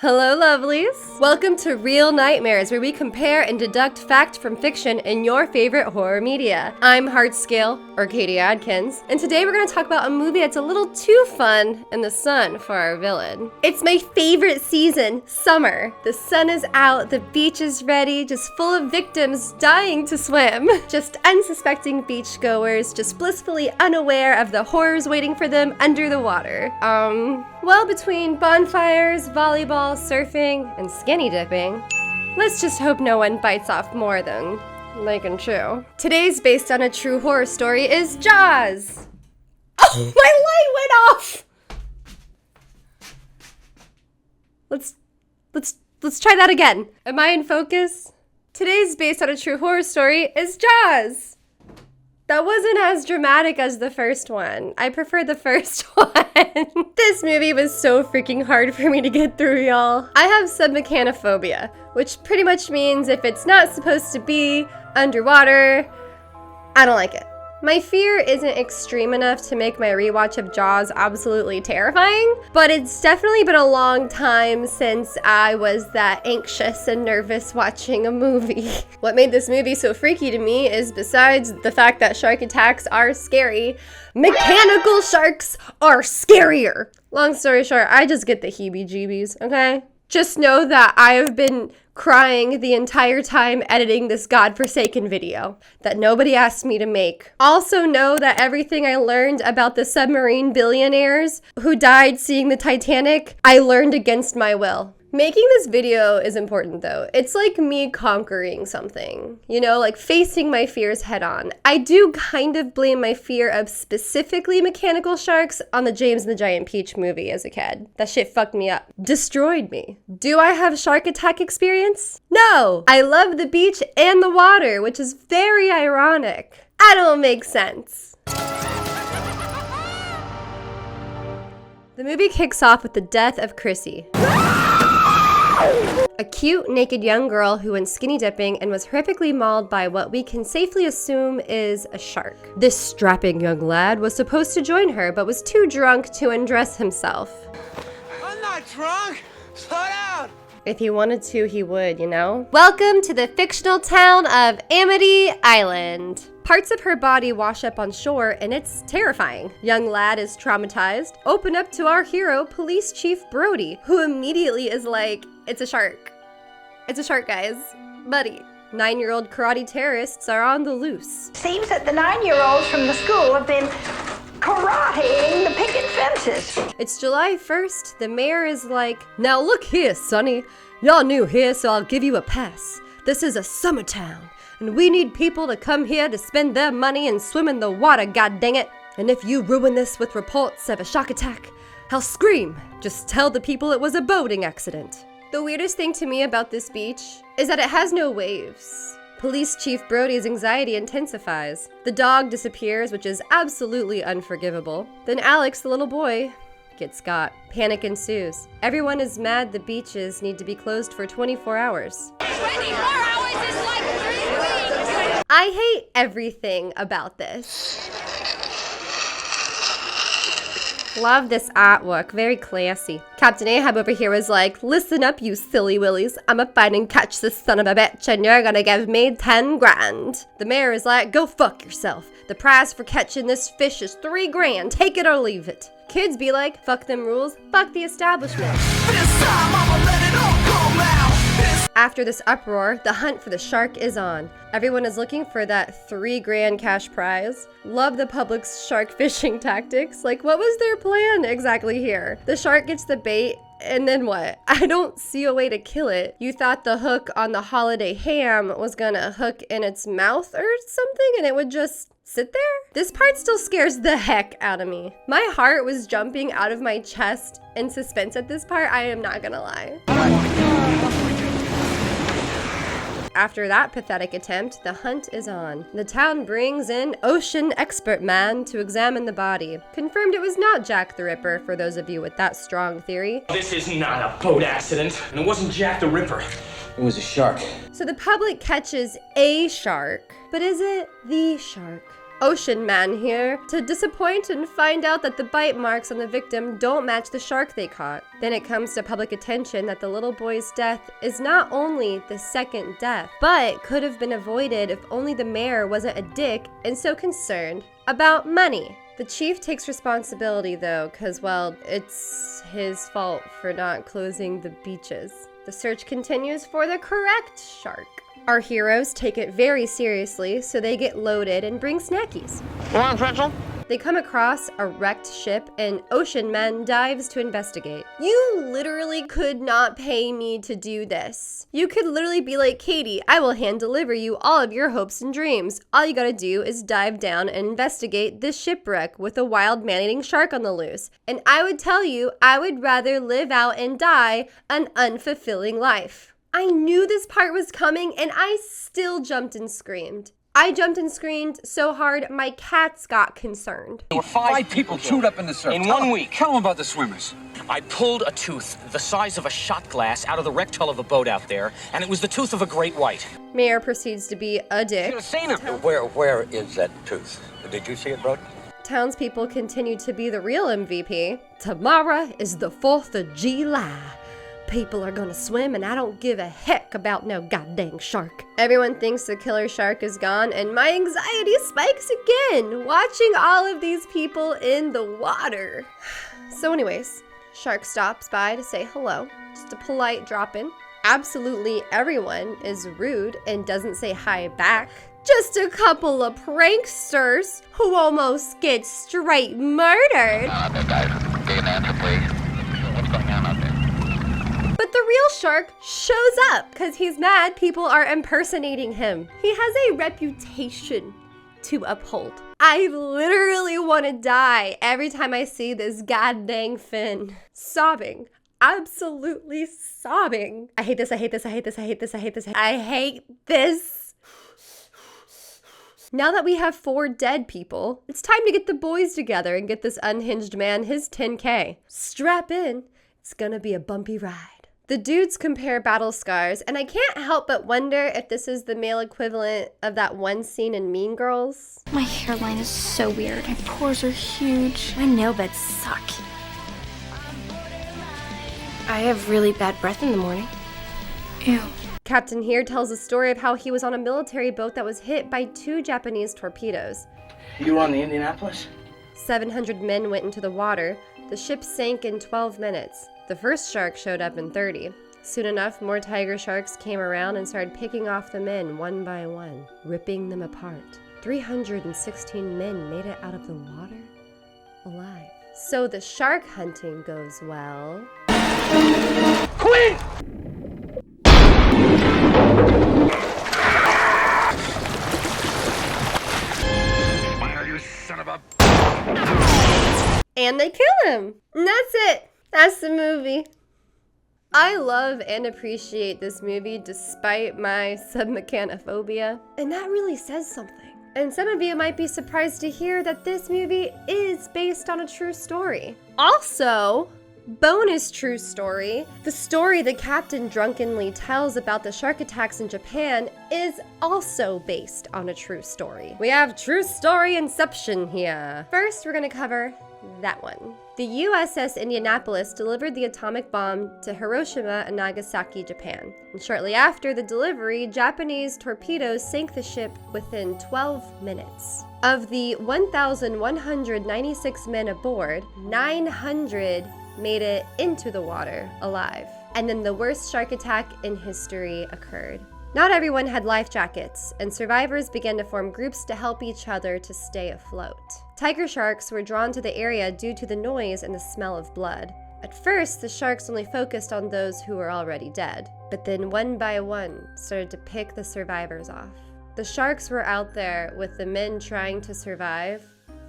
Hello, lovelies! Welcome to Real Nightmares, where we compare and deduct fact from fiction in your favorite horror media. I'm Heartscale, or Katie Adkins, and today we're going to talk about a movie that's a little too fun in the sun for our villain. It's my favorite season, summer. The sun is out, the beach is ready, just full of victims dying to swim. Just unsuspecting beachgoers, just blissfully unaware of the horrors waiting for them under the water. Well, between bonfires, volleyball, surfing, and skinny dipping, let's just hope no one bites off more than they can chew. Today's based on a true horror story is Jaws! Oh, my light went off! Let's try that again. Am I in focus? Today's based on a true horror story is Jaws! That wasn't as dramatic as the first one. I prefer the first one. This movie was so freaking hard for me to get through, y'all. I have submechanophobia, which pretty much means if it's not supposed to be underwater, I don't like it. My fear isn't extreme enough to make my rewatch of Jaws absolutely terrifying, but it's definitely been a long time since I was that anxious and nervous watching a movie. What made this movie so freaky to me is, besides the fact that shark attacks are scary, mechanical sharks are scarier. Long story short, I just get the heebie-jeebies, okay? Just know that I have been crying the entire time editing this godforsaken video that nobody asked me to make. Also know that everything I learned about the submarine billionaires who died seeing the Titanic, I learned against my will. Making this video is important though. It's like me conquering something, you know, like facing my fears head on. I do kind of blame my fear of specifically mechanical sharks on the James and the Giant Peach movie as a kid. That shit fucked me up. Destroyed me. Do I have shark attack experience? No! I love the beach and the water, which is very ironic. I don't make sense. The movie kicks off with the death of Chrissy. A cute, naked young girl who went skinny dipping and was horrifically mauled by what we can safely assume is a shark. This strapping young lad was supposed to join her, but was too drunk to undress himself. I'm not drunk! Slow down! If he wanted to, he would, you know? Welcome to the fictional town of Amity Island. Parts of her body wash up on shore, and it's terrifying. Young lad is traumatized. Open up to our hero, Police Chief Brody, who immediately is like, it's a shark. It's a shark, guys. Buddy. 9-year-old karate terrorists are on the loose. Seems that the 9-year-olds from the school have been karateing the picket fences. It's July 1st. The mayor is like, now look here, sonny. Y'all new here, so I'll give you a pass. This is a summer town, and we need people to come here to spend their money and swim in the water, god dang it. And if you ruin this with reports of a shark attack, I'll scream. Just tell the people it was a boating accident. The weirdest thing to me about this beach is that it has no waves. Police Chief Brody's anxiety intensifies. The dog disappears, which is absolutely unforgivable. Then Alex, the little boy, gets got. Panic ensues. Everyone is mad the beaches need to be closed for 24 hours. 24 hours is like 3 weeks! I hate everything about this. Love this artwork, very classy. Captain Ahab over here was like, listen up, you silly willies. I'ma find and catch this son of a bitch, and you're gonna give me 10 grand. The mayor is like, go fuck yourself. The prize for catching this fish is 3 grand. Take it or leave it. Kids be like, fuck them rules, fuck the establishment. This time I'ma let it all come out! After this uproar, the hunt for the shark is on. Everyone is looking for that 3 grand cash prize. Love the public's shark fishing tactics. Like, what was their plan exactly here? The shark gets the bait, and then what? I don't see a way to kill it. You thought the hook on the holiday ham was gonna hook in its mouth or something, and it would just sit there? This part still scares the heck out of me. My heart was jumping out of my chest in suspense at this part, I am not gonna lie. After that pathetic attempt, the hunt is on. The town brings in ocean expert man to examine the body. Confirmed it was not Jack the Ripper, for those of you with that strong theory. This is not a boat accident, and it wasn't Jack the Ripper. It was a shark. So the public catches a shark, but is it the shark? Ocean Man here, to disappoint and find out that the bite marks on the victim don't match the shark they caught. Then it comes to public attention that the little boy's death is not only the second death, but could have been avoided if only the mayor wasn't a dick and so concerned about money. The chief takes responsibility though, cause well, it's his fault for not closing the beaches. The search continues for the correct shark. Our heroes take it very seriously, so they get loaded and bring snackies. Want a pretzel? They come across a wrecked ship and Ocean Man dives to investigate. You literally could not pay me to do this. You could literally be like, Katie, I will hand deliver you all of your hopes and dreams. All you gotta do is dive down and investigate this shipwreck with a wild man-eating shark on the loose. And I would tell you, I would rather live out and die an unfulfilling life. I knew this part was coming and I still jumped and screamed. I jumped and screamed so hard my cats got concerned. There were five people chewed up in the surf. In 1 week. Tell them about the swimmers. I pulled a tooth the size of a shot glass out of the wrecked hull of a boat out there, and it was the tooth of a great white. Mayor proceeds to be a dick. Should have seen him. Where is that tooth? Did you see it, Bro? Townspeople continue to be the real MVP. Tomorrow is the 4th of July. People are gonna swim and I don't give a heck about no goddamn shark. Everyone thinks the killer shark is gone and my anxiety spikes again, watching all of these people in the water. So anyways, shark stops by to say hello, just a polite drop-in. Absolutely everyone is rude and doesn't say hi back. Just a couple of pranksters who almost get straight murdered. But the real shark shows up because he's mad people are impersonating him. He has a reputation to uphold. I literally want to die every time I see this goddamn fin. Sobbing. Absolutely sobbing. I hate this, I hate this, I hate this, I hate this, I hate this, I hate this. Now that we have 4 dead people, it's time to get the boys together and get this unhinged man his 10K. Strap in. It's gonna be a bumpy ride. The dudes compare battle scars, and I can't help but wonder if this is the male equivalent of that one scene in Mean Girls. My hairline is so weird. My pores are huge. My nail beds suck. I have really bad breath in the morning. Ew. Captain here tells a story of how he was on a military boat that was hit by 2 Japanese torpedoes. You were on the Indianapolis? 700 men went into the water. The ship sank in 12 minutes. The first shark showed up in 30. Soon enough, more tiger sharks came around and started picking off the men one by one, ripping them apart. 316 men made it out of the water alive. So the shark hunting goes well. Queen! Fire, you son of a... And they kill him. And that's it. That's the movie. I love and appreciate this movie despite my submechanophobia. And that really says something. And some of you might be surprised to hear that this movie is based on a true story. Also, bonus true story, the story the captain drunkenly tells about the shark attacks in Japan is also based on a true story. We have true story inception here. First, we're gonna cover that one. The USS Indianapolis delivered the atomic bomb to Hiroshima and Nagasaki, Japan. And shortly after the delivery, Japanese torpedoes sank the ship within 12 minutes. Of the 1,196 men aboard, 900 made it into the water alive. And then the worst shark attack in history occurred. Not everyone had life jackets, and survivors began to form groups to help each other to stay afloat. Tiger sharks were drawn to the area due to the noise and the smell of blood. At first, the sharks only focused on those who were already dead, but then one by one started to pick the survivors off. The sharks were out there with the men trying to survive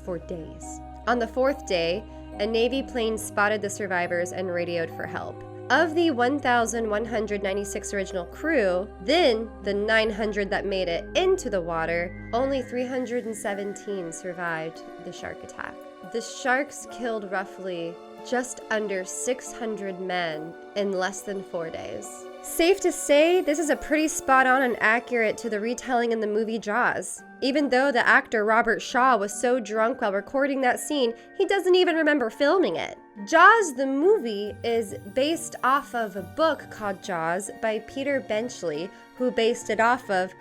for days. On the 4th day, a Navy plane spotted the survivors and radioed for help. Of the 1,196 original crew, then the 900 that made it into the water, only 317 survived the shark attack. The sharks killed roughly just under 600 men in less than 4 days. Safe to say, this is a pretty spot on and accurate to the retelling in the movie Jaws. Even though the actor Robert Shaw was so drunk while recording that scene, he doesn't even remember filming it. Jaws the movie is based off of a book called Jaws by Peter Benchley, who based it off of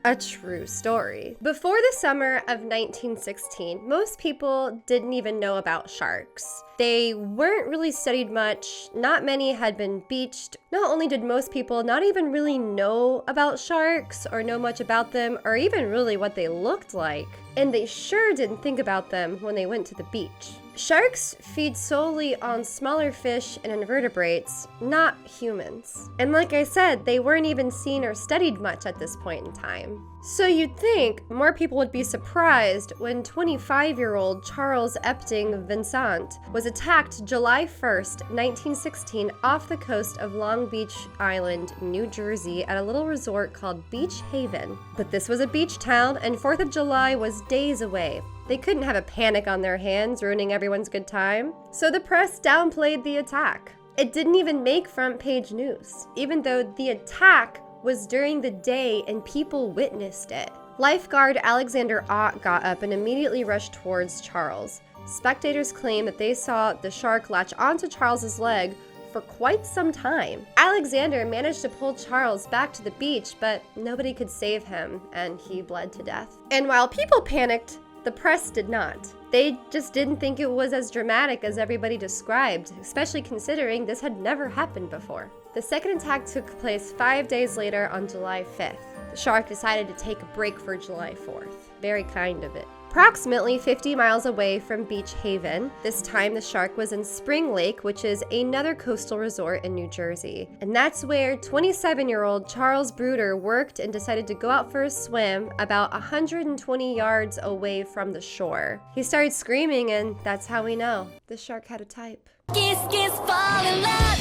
a true story. Before the summer of 1916, most people didn't even know about sharks. They weren't really studied much, not many had been beached. Not only did most people not even really know about sharks or know much about them or even really what they looked like, and they sure didn't think about them when they went to the beach. Sharks feed solely on smaller fish and invertebrates, not humans. And like I said, they weren't even seen or studied much at this point in time. So you'd think more people would be surprised when 25-year-old Charles Epting Vincent was attacked July 1st, 1916 off the coast of Long Beach Island, New Jersey at a little resort called Beach Haven. But this was a beach town and 4th of July was days away. They couldn't have a panic on their hands ruining everyone's good time. So the press downplayed the attack. It didn't even make front page news, even though the attack was during the day and people witnessed it. Lifeguard Alexander Ott got up and immediately rushed towards Charles. Spectators claim that they saw the shark latch onto Charles's leg for quite some time. Alexander managed to pull Charles back to the beach, but nobody could save him, and he bled to death. And while people panicked, the press did not. They just didn't think it was as dramatic as everybody described, especially considering this had never happened before. The second attack took place 5 days later on July 5th. The shark decided to take a break for July 4th. Very kind of it. Approximately 50 miles away from Beach Haven, this time the shark was in Spring Lake, which is another coastal resort in New Jersey. And that's where 27-year-old Charles Bruder worked and decided to go out for a swim about 120 yards away from the shore. He started screaming, and that's how we know the shark had a type. Kiss, kiss, fall in love.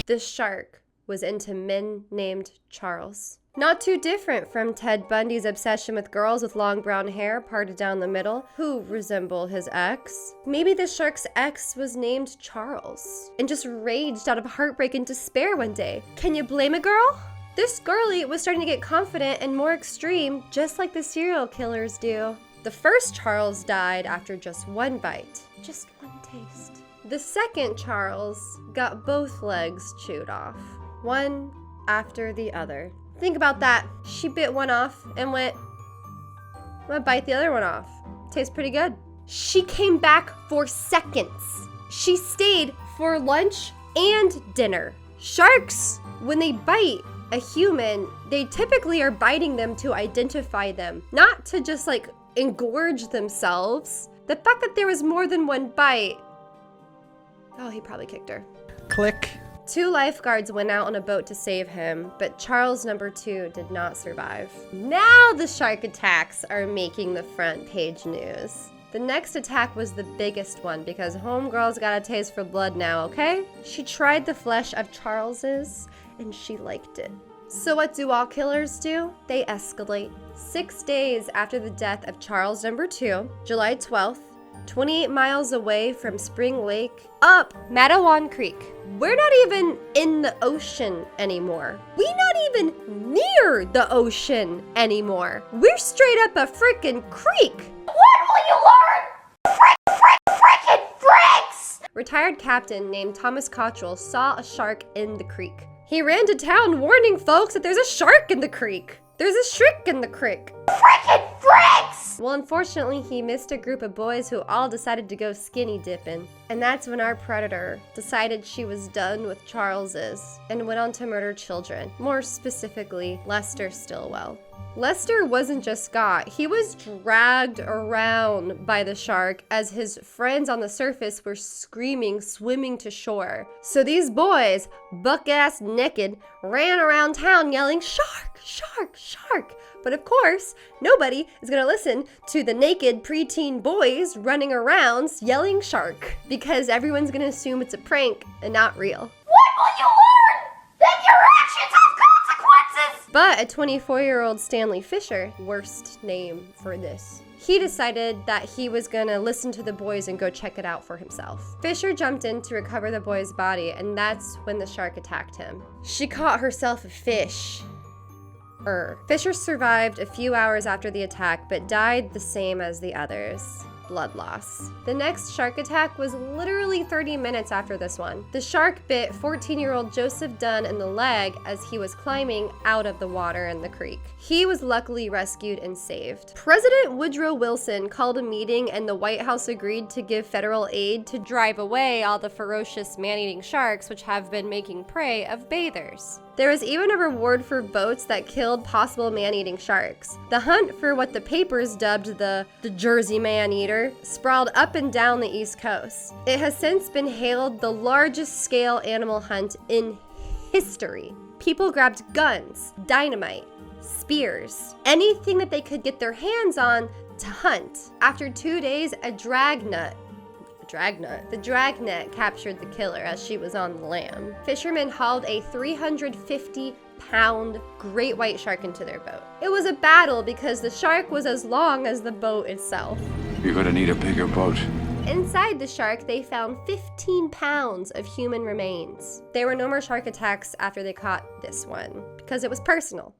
The shark was into men named Charles. Not too different from Ted Bundy's obsession with girls with long brown hair parted down the middle, who resemble his ex. Maybe the shark's ex was named Charles and just raged out of heartbreak and despair one day. Can you blame a girl? This girlie was starting to get confident and more extreme, just like the serial killers do. The first Charles died after just one bite, just one taste. The second Charles got both legs chewed off, one after the other. Think about that. She bit one off and went, I'm gonna bite the other one off. Tastes pretty good. She came back for seconds. She stayed for lunch and dinner. Sharks, when they bite a human, they typically are biting them to identify them, not to just like engorge themselves. The fact that there was more than one bite, oh, he probably kicked her. Click. 2 lifeguards went out on a boat to save him, but Charles number 2 did not survive. Now the shark attacks are making the front page news. The next attack was the biggest one because homegirl's got a taste for blood now, okay? She tried the flesh of Charles's and she liked it. So what do all killers do? They escalate. 6 days after the death of Charles number 2, July 12th, 28 miles away from Spring Lake, up Matawan Creek. We're not even in the ocean anymore. We're not even near the ocean anymore. We're straight up a frickin' creek. When will you learn? Frickin' fricks! Retired captain named Thomas Cottrell saw a shark in the creek. He ran to town warning folks that there's a shark in the creek. There's a shriek in the creek. Frickin' fricks! Well, unfortunately, he missed a group of boys who all decided to go skinny dipping. And that's when our predator decided she was done with Charles's and went on to murder children, more specifically, Lester Stillwell. Lester wasn't just got, he was dragged around by the shark as his friends on the surface were screaming, swimming to shore. So these boys, buck-ass naked, ran around town yelling, "Shark, shark, shark!" But of course, nobody is gonna listen to the naked preteen boys running around yelling shark, because everyone's gonna assume it's a prank and not real. When will you learn that your actions have consequences? But a 24-year-old Stanley Fisher, worst name for this, he decided that he was gonna listen to the boys and go check it out for himself. Fisher jumped in to recover the boy's body, and that's when the shark attacked him. She caught herself a fish. Fisher survived a few hours after the attack, but died the same as the others. Blood loss. The next shark attack was literally 30 minutes after this one. The shark bit 14-year-old Joseph Dunn in the leg as he was climbing out of the water in the creek. He was luckily rescued and saved. President Woodrow Wilson called a meeting and the White House agreed to give federal aid to drive away all the ferocious man-eating sharks which have been making prey of bathers. There was even a reward for boats that killed possible man-eating sharks. The hunt for what the papers dubbed the Jersey man-eater sprawled up and down the East Coast. It has since been hailed the largest scale animal hunt in history. People grabbed guns, dynamite, spears, anything that they could get their hands on to hunt. After 2 days, the dragnet captured the killer as she was on the lam. Fishermen hauled a 350-pound great white shark into their boat. It was a battle because the shark was as long as the boat itself. You're gonna need a bigger boat. Inside the shark, they found 15 pounds of human remains. There were no more shark attacks after they caught this one because it was personal.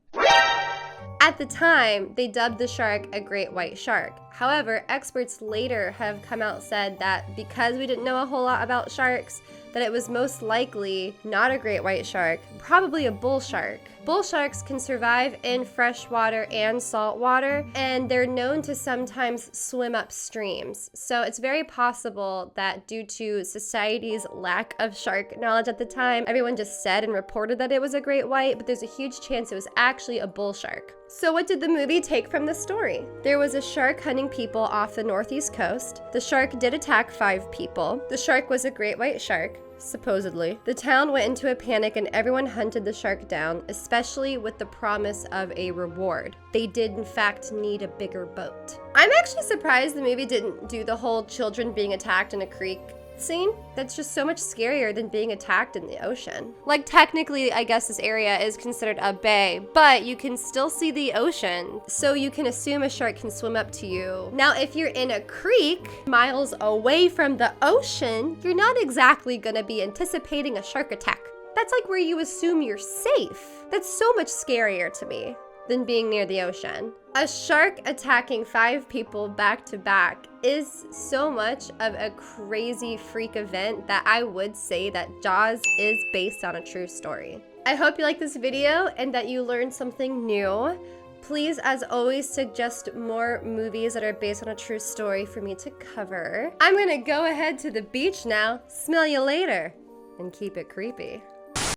At the time, they dubbed the shark a great white shark. However, experts later have come out and said that because we didn't know a whole lot about sharks, that it was most likely not a great white shark, probably a bull shark. Bull sharks can survive in fresh water and salt water, and they're known to sometimes swim up streams. So it's very possible that due to society's lack of shark knowledge at the time, everyone just said and reported that it was a great white, but there's a huge chance it was actually a bull shark. So what did the movie take from the story? There was a shark hunting people off the northeast coast. The shark did attack 5 people. The shark was a great white shark, supposedly. The town went into a panic and everyone hunted the shark down, especially with the promise of a reward. They did in fact need a bigger boat. I'm actually surprised the movie didn't do the whole children being attacked in a creek scene. That's just so much scarier than being attacked in the ocean. Like technically, I guess this area is considered a bay, but you can still see the ocean, so you can assume a shark can swim up to you. Now, if you're in a creek miles away from the ocean, you're not exactly gonna be anticipating a shark attack. That's like where you assume you're safe. That's so much scarier to me than being near the ocean. A shark attacking 5 people back to back is so much of a crazy freak event that I would say that Jaws is based on a true story. I hope you like this video and that you learned something new. Please, as always, suggest more movies that are based on a true story for me to cover. I'm gonna go ahead to the beach now. Smell you later. And keep it creepy.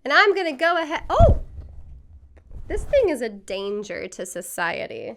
And I'm gonna go ahead, oh! This thing is a danger to society.